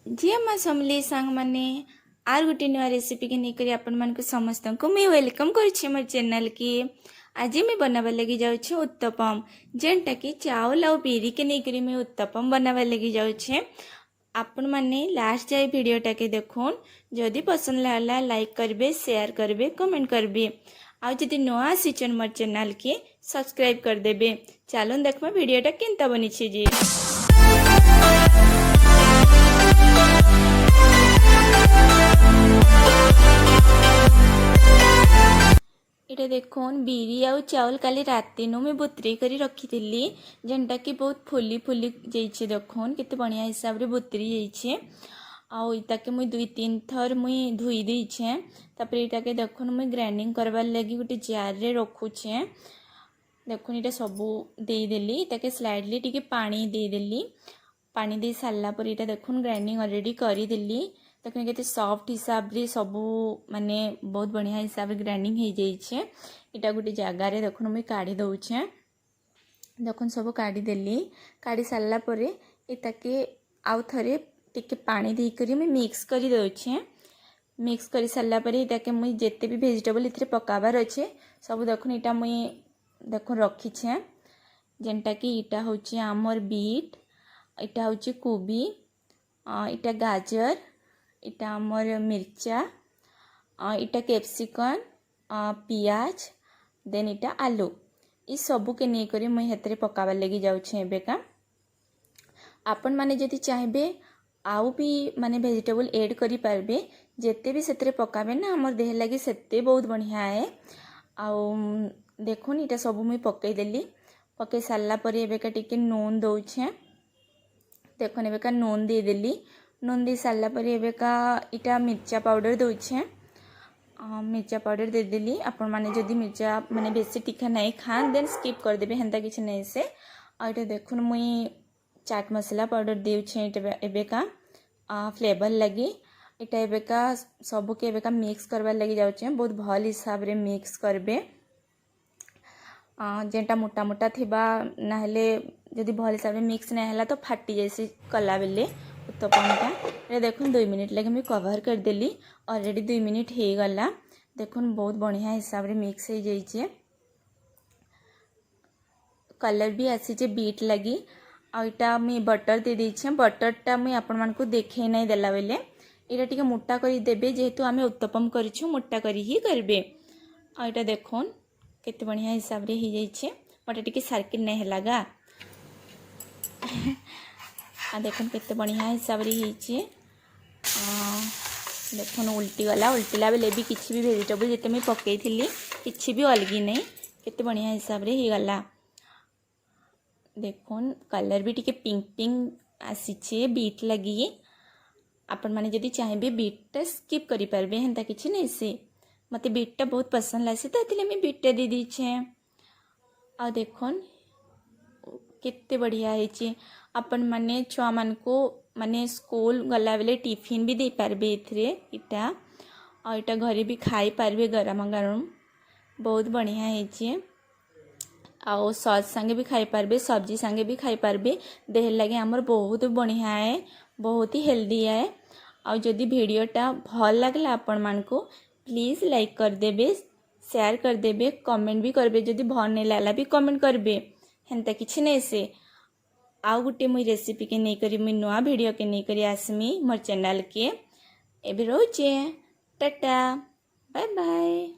जी आम समली सांग माने आर गोटे नुआ रेसिपी के नहीं आपण मानक समस्त को मुझे वेलकम करुच्छे मोर चैनल की। आज मैं बनावा लगी जाऊँ उत्तपम जेनटा कि चावल आ बिरी के नहीं मुझे उत्तपम बनावा लगी जाऊँ। आपण माने लास्ट जाए वीडियोटा के देखुन जदि पसंद लागला लाइक करबे शेयर करबे कमेंट करबे आ जदि नुआ आसीचन मोर चैनल के सब्सक्राइब कर देबे। चलो देखमा वीडियोटा केनता बनी जी। इटा देखुन बिरी आउ चावल काली राति नु मैं बुतरी करी रखी थी जेनटा कि बहुत फुली फुली जाइए। देखुन केते बढ़िया हिसाब रे बुतरी जाइए आउ इताके मुई 2-3 थर मुई धुई देछे। तापर इटाके देखुन मुई ग्राइंडिंग करबार लगी गोटे जार रे रखुछे। देखुन इटा सबू दे देली ताके स्लाइडली टिके पानी दे देली। पानी दे सारला पर इटा देखुन ग्राइंडिंग ऑलरेडी करी देली। देखने के सॉफ्ट हिसाब रे सबू माने बहुत बढ़िया हिसाब रे ग्राइंडिंग हो जाइए। इटा गोटे जगार देखुन मुई काढ़ी दउछे। देखुन सब काढ़ी देली काढ़ी सारला परे इताके आउ थरे टिके पानी दे करी मैं मिक्स करी दउछे। मिक्स करी सारला परे इताके मुई जेते भी वेजिटेबल इथरे पकाबार अच्छे सब देखुन इटा मुई देखुन रखीछे। जेनटा कि इटा होची आमर बीट इटा होची कोबी इटा गाजर इटा आमर मिर्चा इटा कैप्सिकम पियाज देन इटा आलू ई सबू के नहीं करी मुई हेतरे पकाबार लगी जाउछे। एबेका आपण माने जदि चाहेबे आउ भी माने वेजिटेबल ऐड करी पारबे जेते भी सेतरे पकाबे ना हमर देह लगी सेते बहुत बढ़िया है। आउ देखुन इटा सबू मुई पकई देली पकई सारला परे एबेका टिके नून दउछे। देखुन एबेका नून दे देली नून दे सारला परे एबेका इटा मिर्चा पाउडर दउछे। मिर्चा पाउडर दे देली आपण माने जदि मिर्चा माने बेसी तीखा नहीं खान देन स्किप कर देबे हेंता किछ नहीं से। आ इटा देखुन मुई चाट मसाला पाउडर देउछे एबेका फ्लेवर लगी। इटा एबेका सबू के एबेका मिक्स करबार लगी जाउछे बहुत भल हिसाब रे मिक्स करबे। जेनटा मोटा मोटा थिबा नाहले जदि भल हिसाब रे मिक्स नहीं हला तो फाटी जैसी कला बेले उत्तपमटा। ये देखुन 2 मिनट लगे मैं कवर कर देली ऑलरेडी 2 मिनट हो गला। देखुन बहुत बढ़िया हिसाब रे मिक्स हो जाइए कलर भी आसीचे बीट लगी। आईटा मुई बटर दे देछे बटरटा मुई आपण मानकु देखे नहीं देला बेले इटा टिके मोटा करी देबे जेहेतु आमे उत्तपम करिछु मोटा करी ही करबे। आईटा देखुन केते बढ़िया हिसाब रे हो जाइए मटे टिके सर्किल नहीं लगा आ देखुन केते बढ़िया हिसाब रे होइछे। देखुन उल्टी गला उल्टीला बेले भी किसी भी वेजिटेबल जिते मैं पकई थी किसी भी अलगी नहीं केते बढ़िया हिसाब रे हो गला। देखुन कलर भी टिके पिंक पिंक आसीचे बीट लगी आपण माने जदि चाहेबे बीटटा स्किप करि पारबे हेंता किछि नहीं से मते बीटटा बहुत पसंद लासे तो एतिले मैं बीटटा दे दीछे। आ देखुन केते बढ़िया होइछे आपण माने छुआ मान को माने स्कूल गला बेले टिफिन भी दे पारबे इथरे इटा और इटा घरे भी खाई पारबे गरम गरम बहुत बढ़िया होइछे। आउ सॉस संगे भी खाई पारबे सब्जी संगे भी खाई पारबे देह लगे हमर बहुत बढ़िया है बहुत ही हेल्दी है। और जदि वीडियोटा भल लागला आपण मान को प्लीज लाइक कर देबे शेयर कर देबे कमेंट भी करबे जदि भल नहीं लागला भी कमेंट करबे हेंता किछि नहीं से। आउ गोटे मुई रेसिपी के नहीं करी मुई नुआ वीडियो के नहीं करी आसमी मोर चैनल के एबे रोचे टाटा बाय बाय।